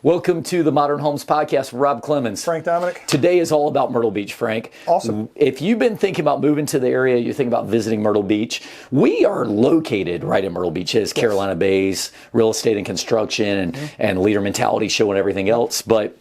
Welcome to the Modern Homes Podcast. Rob Clemens. Frank Dominic. Today is all about Myrtle Beach, Frank. Awesome. If you've been thinking about moving to the area, you're thinking about visiting Myrtle Beach, we are located right in Myrtle Beach. It's Carolina Bays, real estate and construction, and leader mentality show and everything else. But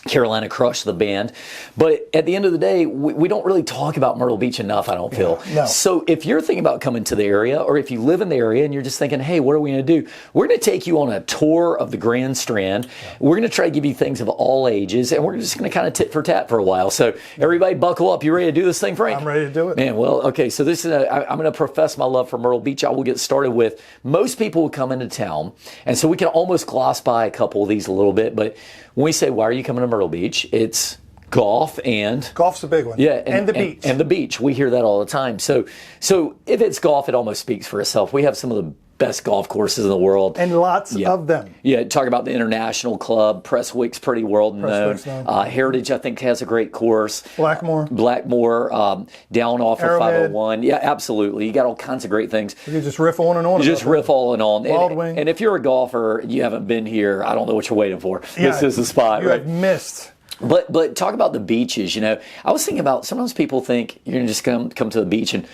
Carolina crushed the band. But at the end of the day, we don't really talk about Myrtle Beach enough, I don't feel. No. So if you're thinking about coming to the area, or if you live in the area and you're just thinking, hey, what are we going to do? We're going to take you on a tour of the Grand Strand. Yeah. We're going to try to give you things of all ages, and we're just going to kind of tit for tat for a while. So everybody buckle up. You ready to do this thing, Frank? I'm ready to do it. Man, well, okay, so this is I'm going to profess my love for Myrtle Beach. I will get started with most people who come into town, and so we can almost gloss by a couple of these a little bit, but when we say, why are you coming to Myrtle Beach? It's golf and... Golf's a big one. Yeah. And the beach. And the beach. We hear that all the time. So if it's golf, it almost speaks for itself. We have some of the best golf courses in the world. And lots of them. Yeah, talk about the International Club. Prestwick's pretty world known. Heritage, I think, has a great course. Blackmoor, down off of 501. Yeah, absolutely. You got all kinds of great things. You can just riff on and on. You just riff on and on. Wild Wing. And if you're a golfer, you haven't been here, I don't know what you're waiting for. Yeah, this is the spot, you right? have missed. But talk about the beaches, you know. I was thinking about, sometimes people think you're going to just come to the beach and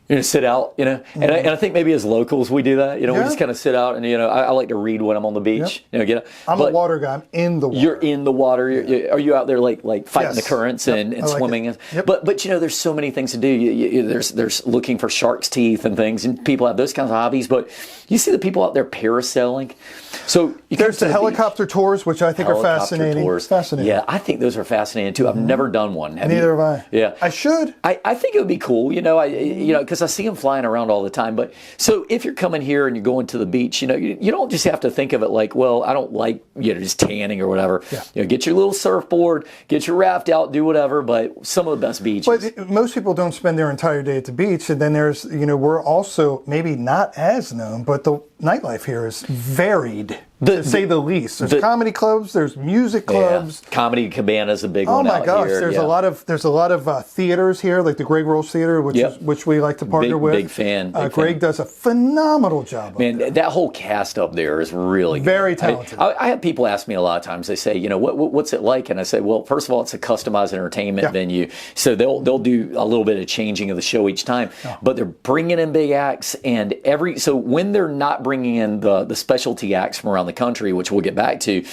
you're going to sit out, you know. And I think maybe as locals we do that, you know. We just kind of sit out and, you know, I like to read when I'm on the beach. You know, I'm a water guy. I'm in the water. You're in the water. Are you out there like fighting the currents and swimming? But you know, there's so many things to do. There's looking for shark's teeth and things, and people have those kinds of hobbies. But you see the people out there parasailing. So there's the helicopter tours, which I think are fascinating. Fascinating. Yeah, I think those are fascinating too. I've never done one. Neither have I. Yeah, I should. I think it would be cool. You know, because I see them flying around all the time. But so if you're coming here and you're going to the beach, you know, you don't just have to think of it like, well, I don't like, you know, just tanning or whatever. Yeah. You know, get your little surfboard, get your raft out, do whatever. But some of the best beaches. But most people don't spend their entire day at the beach. And then there's, you know, we're also maybe not as known, but the nightlife here is varied. To say the least. There's comedy clubs, there's music clubs. Yeah. Comedy Cabana's a big one out here. Oh my gosh, there's a lot of theaters here, like the Greg Rolls Theater, which we like to partner with. Big fan. Greg does a phenomenal job. Man, that whole cast up there is really very good. talented. I have people ask me a lot of times. They say, you know, what's it like? And I say, well, first of all, it's a customized entertainment venue, so they'll do a little bit of changing of the show each time. But they're bringing in big acts, and so when they're not bringing in the specialty acts from around the country, which we'll get back to,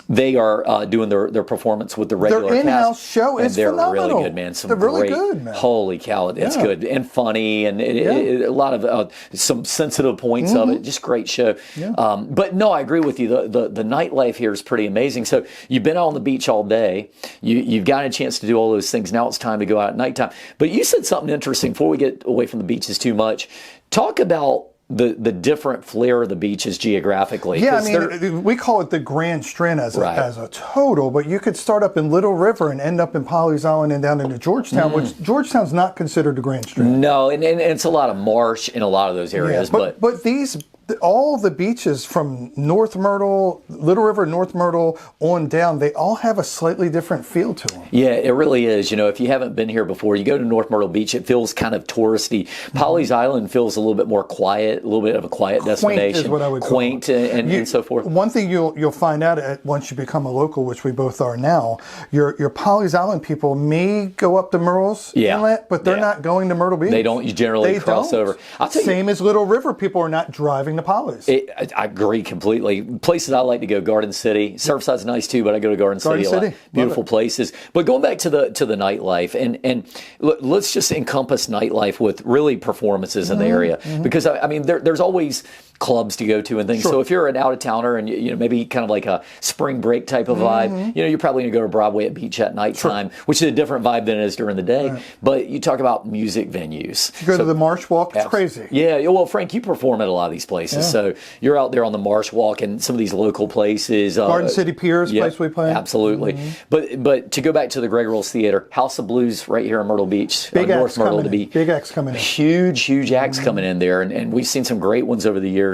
they are doing their performance with the regular their in-house cast, show is phenomenal. They're really good, man. They're really good, man. Holy cow, it's good and funny, and a lot of some sensitive points of it. Just great show. But no, I agree with you. The nightlife here is pretty amazing. So you've been out on the beach all day. You've gotten a chance to do all those things. Now it's time to go out at nighttime. But you said something interesting before we get away from the beaches too much. Talk about the different flair of the beaches geographically. Yeah, I mean, we call it the Grand Strand as a total, but you could start up in Little River and end up in Pawleys Island and down into Georgetown, which Georgetown's not considered the Grand Strand. No, and it's a lot of marsh in a lot of those areas. But these... all the beaches from North Myrtle, Little River, North Myrtle on down, they all have a slightly different feel to them. Yeah, it really is. You know, if you haven't been here before, you go to North Myrtle Beach, it feels kind of touristy. Pawleys Island feels a little bit more quiet, a little bit of a quiet destination. Quaint is what I would call it. And so forth. One thing you'll find out once you become a local, which we both are now, your Pawleys Island people may go up to Myrtle's Inlet, but they're not going to Myrtle Beach. They don't generally cross over. Same as Little River people are not driving to Pawleys. I agree completely. Places I like to go, Garden City. Surfside's nice too, but I go to Garden City a lot. Beautiful places. But going back to the nightlife, and let's just encompass nightlife with really performances in the area, because I mean there's always clubs to go to and things. So if you're an out-of-towner and you know maybe kind of like a spring break type of vibe, you know, you're probably going to go to Broadway at beach at nighttime, which is a different vibe than it is during the day. But you talk about music venues. You go to the Marsh Walk, it's crazy. Yeah, well, Frank, you perform at a lot of these places, so you're out there on the Marsh Walk and some of these local places. Garden City Piers, place we play. Absolutely. But to go back to the Greg Rolls Theater, House of Blues right here in Myrtle Beach, North Myrtle to be. Big acts coming in. Huge acts coming in there, and we've seen some great ones over the years.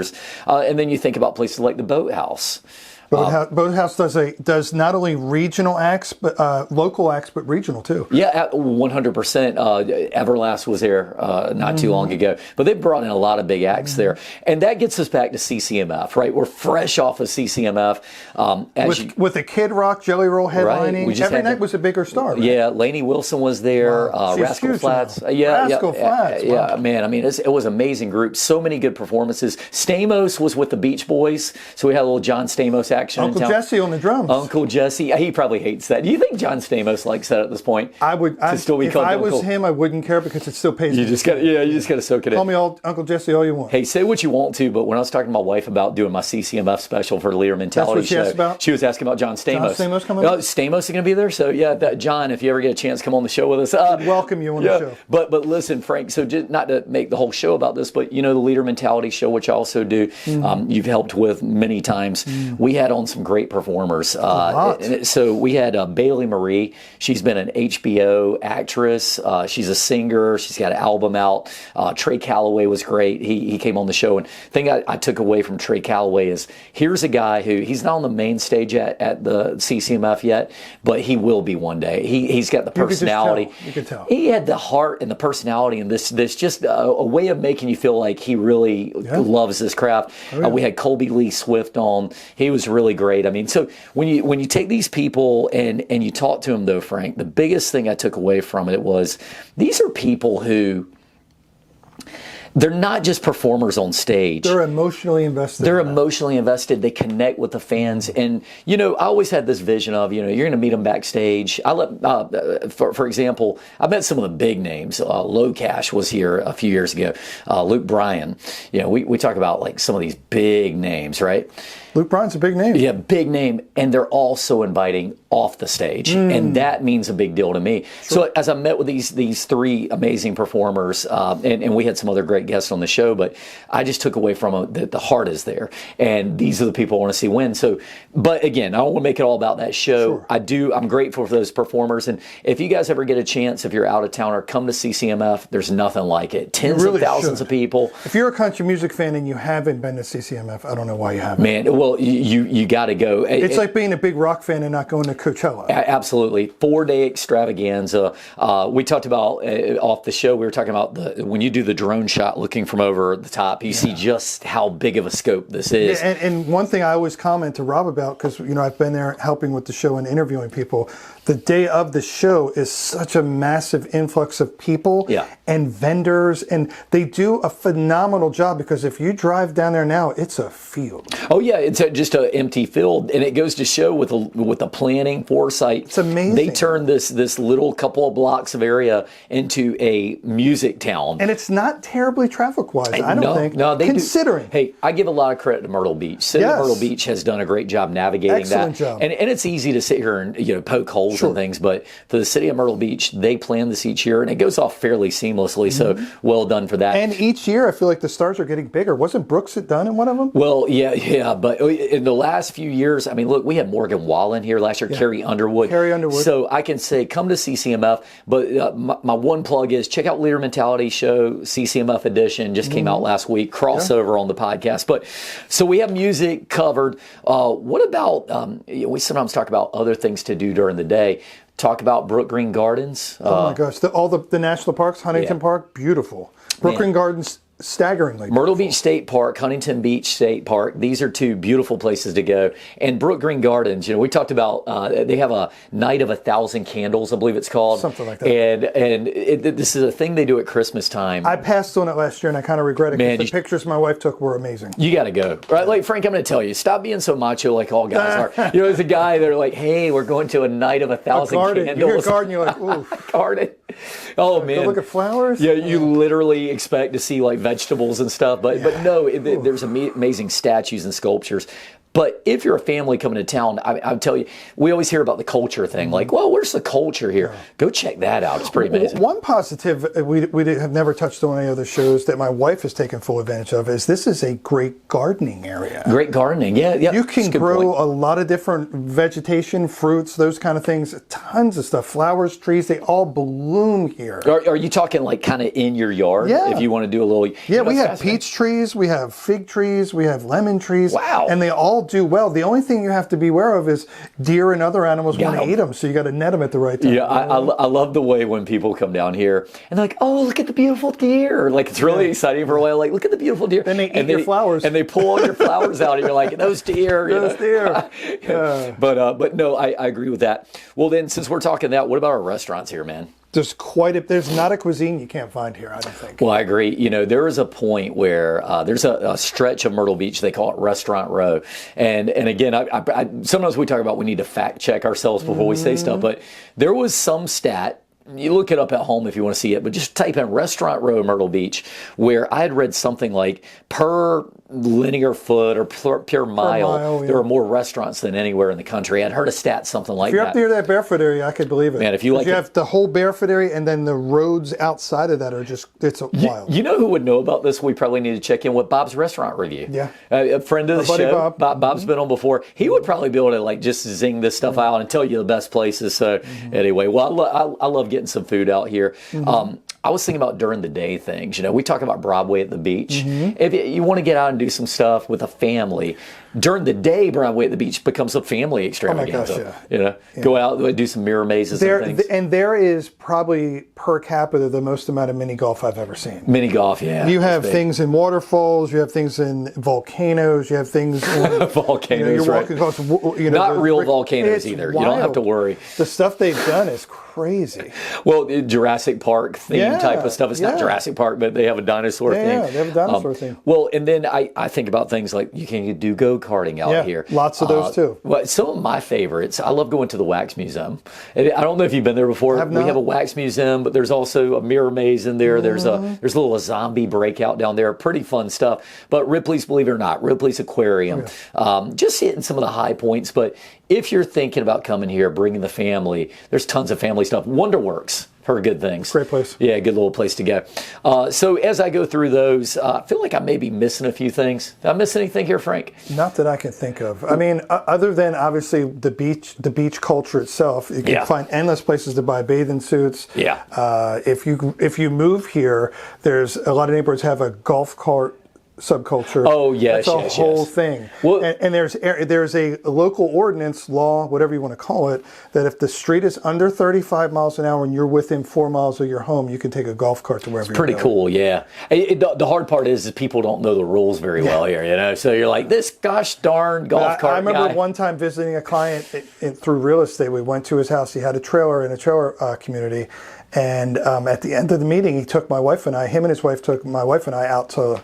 And then you think about places like the Boathouse. Boathouse does not only regional acts, but local acts, but regional too. Yeah, 100%. Everlast was there not too long ago, but they brought in a lot of big acts there, and that gets us back to CCMF, right? We're fresh off of CCMF. With the Kid Rock Jelly Roll headlining, right? Every night was a bigger star. Right? Yeah, Lainey Wilson was there. Wow. Rascal Flatts. Rascal Flatts. Yeah, wow. man. I mean, it was an amazing group. So many good performances. Stamos was with the Beach Boys, so we had a little John Stamos action. Uncle Jesse on the drums. Uncle Jesse. He probably hates that. Do you think John Stamos likes that at this point? I would. If I was him, I wouldn't care because it still pays. You just got to soak it in. Call me Uncle Jesse all you want. Hey, say what you want to, but when I was talking to my wife about doing my CCMF special for the Leader Mentality That's what she asked about? She was asking about John Stamos. John Stamos coming up? Stamos is going to be there, so yeah, John, if you ever get a chance, come on the show with us. Welcome you on the show. But listen, Frank, so just not to make the whole show about this, but the Leader Mentality show, which I also do, you've helped with many times. We had on some great performers. So we had Bailey Marie. She's been an HBO actress. She's a singer. She's got an album out. Trey Calloway was great. He came on the show. And the thing I took away from Trey Calloway is here's a guy who, he's not on the main stage at the CCMF yet, but he will be one day. He's got the personality. You could tell. He had the heart and the personality and this just a way of making you feel like he really loves this craft. We had Colby Lee Swift on. He was really great. I mean, so when you take these people and you talk to them, though, Frank, the biggest thing I took away from it was these are people who, they're not just performers on stage. They're emotionally invested. They're emotionally invested. They connect with the fans. And, I always had this vision of, you're going to meet them backstage. For example, I met some of the big names. Low Cash was here a few years ago. Luke Bryan. We talk about like some of these big names, right? Luke Bryan's a big name. Yeah, big name. And they're also inviting off the stage. And that means a big deal to me. Sure. So as I met with these three amazing performers, and we had some other great guests on the show, but I just took away from them that the heart is there. And these are the people I want to see win. So, but again, I don't want to make it all about that show. Sure. I'm grateful for those performers. And if you guys ever get a chance, if you're out of town or come to CCMF, there's nothing like it. Tens of thousands of people. If you're a country music fan and you haven't been to CCMF, I don't know why you haven't. Man, well, you got to go. It's like being a big rock fan and not going to Coachella. Absolutely. 4-day extravaganza. We talked about, off the show, we were talking about when you do the drone shot looking from over the top, you see just how big of a scope this is. Yeah, and one thing I always comment to Rob about, because I've been there helping with the show and interviewing people, the day of the show is such a massive influx of people and vendors, and they do a phenomenal job, because if you drive down there now, it's a field. Oh yeah, it's just an empty field, and it goes to show with the planning, foresight. It's amazing. They turned this little couple of blocks of area into a music town, and it's not terribly traffic-wise. I don't think. No, considering. Hey, I give a lot of credit to Myrtle Beach. City of Myrtle Beach has done a great job navigating Excellent that. Job. And it's easy to sit here and poke holes and things, but for the city of Myrtle Beach, they plan this each year, and it goes off fairly seamlessly. So well done for that. And each year, I feel like the stars are getting bigger. Wasn't Brooks done in one of them? Well, yeah, but in the last few years, I mean, look, we had Morgan Wallen here last year, Carrie Underwood. So I can say, come to CCMF, but my one plug is check out Leader Mentality Show, CCMF edition, just came out last week, crossover on the podcast. But so we have music covered. What about, we sometimes talk about other things to do during the day. Talk about Brook Green Gardens. Oh my gosh, all the national parks, Huntington Park, beautiful. Brook Green Gardens, staggeringly beautiful. Myrtle Beach State Park, Huntington Beach State Park. These are two beautiful places to go. And Brook Green Gardens, we talked about, they have a Night of 1,000 Candles, I believe it's called. Something like that. And this is a thing they do at Christmas time. I passed on it last year, and I kind of regret it, because the pictures my wife took were amazing. You got to go. Right? Like, Frank, I'm going to tell you, stop being so macho like all guys are. As a guy, they're like, hey, we're going to a Night of 1,000 Candles. You hear a garden, you're like, ooh. Garden. Oh, man. Go look at flowers? Yeah, you literally expect to see, like, vegetables and stuff. But no, there's amazing statues and sculptures. But if you're a family coming to town, I'll tell you, we always hear about the culture thing. Like, well, where's the culture here? Go check that out. It's pretty amazing. One positive we have never touched on any other shows that my wife has taken full advantage of is this is a great gardening area. Great gardening, yeah. You can grow a lot of different vegetation, fruits, those kind of things. Tons of stuff. Flowers, trees, they all bloom here. Are you talking like kind of in your yard? Yeah. If you want to do a little... Yeah, we have peach trees, we have fig trees, we have lemon trees. Wow. And they all do well. The only thing you have to be aware of is deer and other animals want to eat them, so you got to net them at the right time. Yeah, I love the way when people come down here and they're like, oh, look at the beautiful deer. Like, it's really exciting for a while. Like, look at the beautiful deer. Then they eat your flowers. And they pull all your flowers out, and you're like, those deer. Those deer. But no, I agree with that. Well, then, since we're talking that, what about our restaurants here, man? There's not a cuisine you can't find here, I don't think. Well, I agree. There is a point where there's a stretch of Myrtle Beach, they call it Restaurant Row. And again, I sometimes we talk about we need to fact check ourselves before we say stuff, but there was some stat, you look it up at home if you want to see it, but just type in Restaurant Row Myrtle Beach, where I had read something like per linear foot or per mile, there are more restaurants than anywhere in the country. I'd heard a stat something like that. If you're up near that barefoot area, I could believe it. Man, if you have the whole barefoot area, and then the roads outside of that are just, it's wild. You know who would know about this? We probably need to check in with Bob's Restaurant Review. Yeah. A friend of the show. Bob's been on before. He would probably be able to like just zing this stuff out and tell you the best places. So anyway, well, I love getting some food out here. I was thinking about during the day things. We talk about Broadway at the beach. If you want to get out and do some stuff with a family, during the day, Broadway at the beach becomes a family extravaganza. Oh my gosh, Go out, do some mirror mazes and things. And there is probably per capita the most amount of mini golf I've ever seen. Mini golf, yeah. You have things in waterfalls, you have things in volcanoes, you have things in volcanoes. You're walking across, not real volcanoes either. Wild. You don't have to worry. The stuff they've done is crazy. Well, Jurassic Park theme type of stuff. It's not Jurassic Park, but they have a dinosaur thing. Yeah, they have a dinosaur thing. Well, and then I think about things like you can do go-karting out here. Lots of those too. Well, some of my favorites, I love going to the Wax Museum. I don't know if you've been there before. We have a Wax Museum, but there's also a mirror maze in there. There's a little zombie breakout down there. Pretty fun stuff. But Ripley's, believe it or not, Ripley's Aquarium. Just hitting some of the high points. But if you're thinking about coming here, bringing the family, there's tons of family stuff. WonderWorks. Heard good things. Great place. Yeah, good little place to go. So as I go through those, I feel like I may be missing a few things. Did I miss anything here, Frank? Not that I can think of. I mean, other than obviously the beach culture itself, you can find endless places to buy bathing suits. Yeah. If you move here, there's a lot of neighborhoods have a golf cart subculture. Oh, yes, that's a whole thing. Well, and there's a local ordinance law, whatever you want to call it, that if the street is under 35 miles an hour and you're within 4 miles of your home, you can take a golf cart to wherever you're going. Pretty cool, yeah. The hard part is people don't know the rules very well here, So you're like, this gosh darn golf cart I remember guy. one time visiting a client through real estate. We went to his house. He had a trailer in a trailer community. And at the end of the meeting, he took him and his wife took my wife and I out to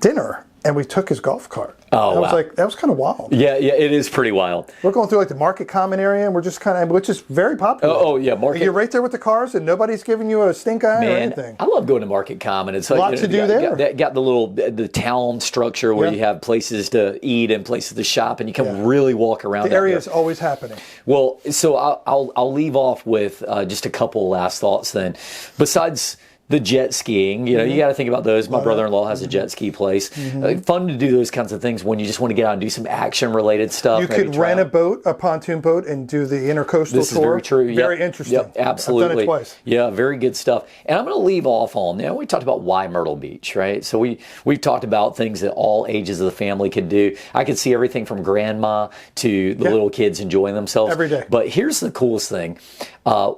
dinner, and we took his golf cart. Oh, wow. That was kind of wild. Yeah, it is pretty wild. We're going through like the Market Common area, and we're just which is very popular. Oh yeah, Market. You're right there with the cars, and nobody's giving you a stink eye or anything. I love going to Market Common. It's like, a lot to do there. Got the town structure where you have places to eat and places to shop, and you can really walk around. The area is always happening. Well, so I'll leave off with just a couple last thoughts then. Besides the jet skiing, you got to think about those. My brother-in-law has a jet ski place. Fun to do those kinds of things when you just want to get out and do some action-related stuff. You could rent a pontoon boat, and do the intercoastal tour. This is very true. Very interesting. Yep, absolutely. I've done it twice. Yeah, very good stuff. And I'm going to leave off on, we talked about why Myrtle Beach, right? So we've talked about things that all ages of the family could do. I could see everything from grandma to the little kids enjoying themselves. Every day. But here's the coolest thing.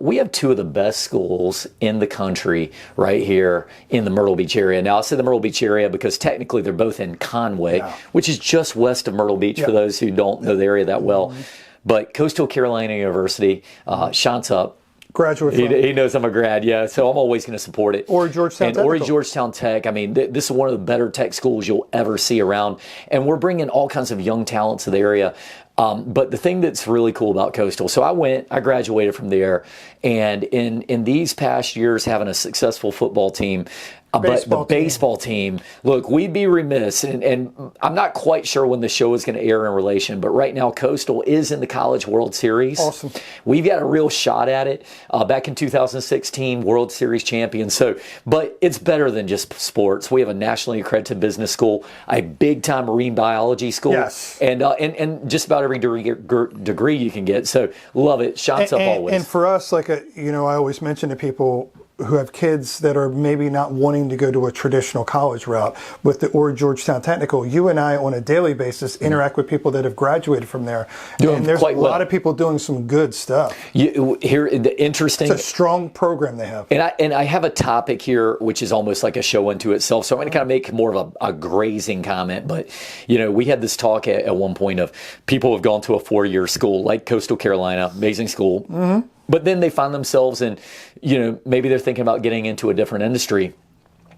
We have two of the best schools in the country right here in the Myrtle Beach area. Now, I say the Myrtle Beach area because technically they're both in Conway, which is just west of Myrtle Beach for those who don't know the area that well. But Coastal Carolina University, Sean's up. Graduate. He knows I'm a grad, so I'm always going to support it. Or Georgetown Tech. I mean, this is one of the better tech schools you'll ever see around. And we're bringing all kinds of young talents to the area. But the thing that's really cool about Coastal, so I graduated from there, and in these past years having a successful football team, but the baseball team, look, we'd be remiss, and I'm not quite sure when the show is going to air in relation, but right now Coastal is in the College World Series. Awesome. We've got a real shot at it. Back in 2016, World Series champion. But it's better than just sports. We have a nationally accredited business school, a big-time marine biology school, and just about every degree you can get. So love it. Shots up always. And for us, I always mention to people, who have kids that are maybe not wanting to go to a traditional college route with the or Georgetown Technical, you and I on a daily basis interact with people that have graduated from there. And there's a lot of people doing some good stuff. Here, the interesting. It's a strong program they have. And I have a topic here which is almost like a show unto itself. So I'm going to kind of make more of a grazing comment. But, we had this talk at one point of people who have gone to a 4-year school like Coastal Carolina, amazing school. Mm-hmm. But then they find themselves in, maybe they're thinking about getting into a different industry.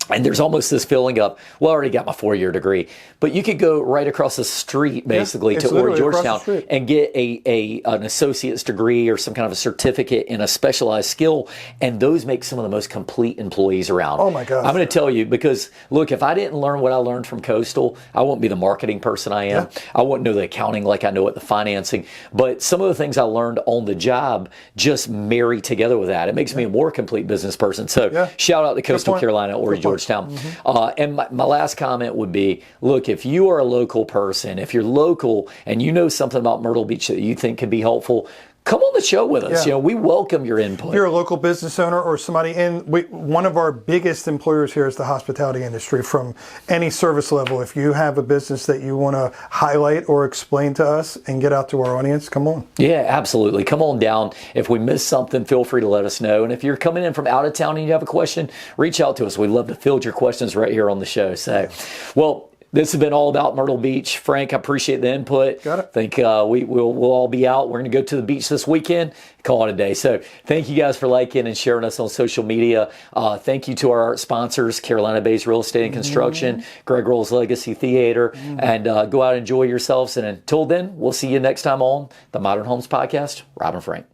And there's almost this feeling of, well, I already got my 4-year degree. But you could go right across the street, basically, to or Georgetown and get an associate's degree or some kind of a certificate in a specialized skill. And those make some of the most complete employees around. Oh, my gosh. I'm going to tell you, because, look, if I didn't learn what I learned from Coastal, I wouldn't be the marketing person I am. Yeah. I wouldn't know the accounting like I know it, the financing. But some of the things I learned on the job just marry together with that. It makes me a more complete business person. So shout out to Coastal Carolina or Georgetown. Mm-hmm. And my last comment would be, look, if you are a local person, if you're local and you know something about Myrtle Beach that you think could be helpful, come on the show with us. We welcome your input. If you're a local business owner or somebody one of our biggest employers here is the hospitality industry from any service level. If you have a business that you want to highlight or explain to us and get out to our audience, come on. Yeah, absolutely. Come on down. If we missed something, feel free to let us know. And if you're coming in from out of town and you have a question, reach out to us. We'd love to field your questions right here on the show. So, well, this has been all about Myrtle Beach. Frank, I appreciate the input. Got it. I think we'll all be out. We're going to go to the beach this weekend. Call it a day. So thank you guys for liking and sharing us on social media. Thank you to our sponsors, Carolina-based Real Estate and Construction, Greg Roll's Legacy Theater, and go out and enjoy yourselves. And until then, we'll see you next time on the Modern Homes Podcast. Rob and Frank.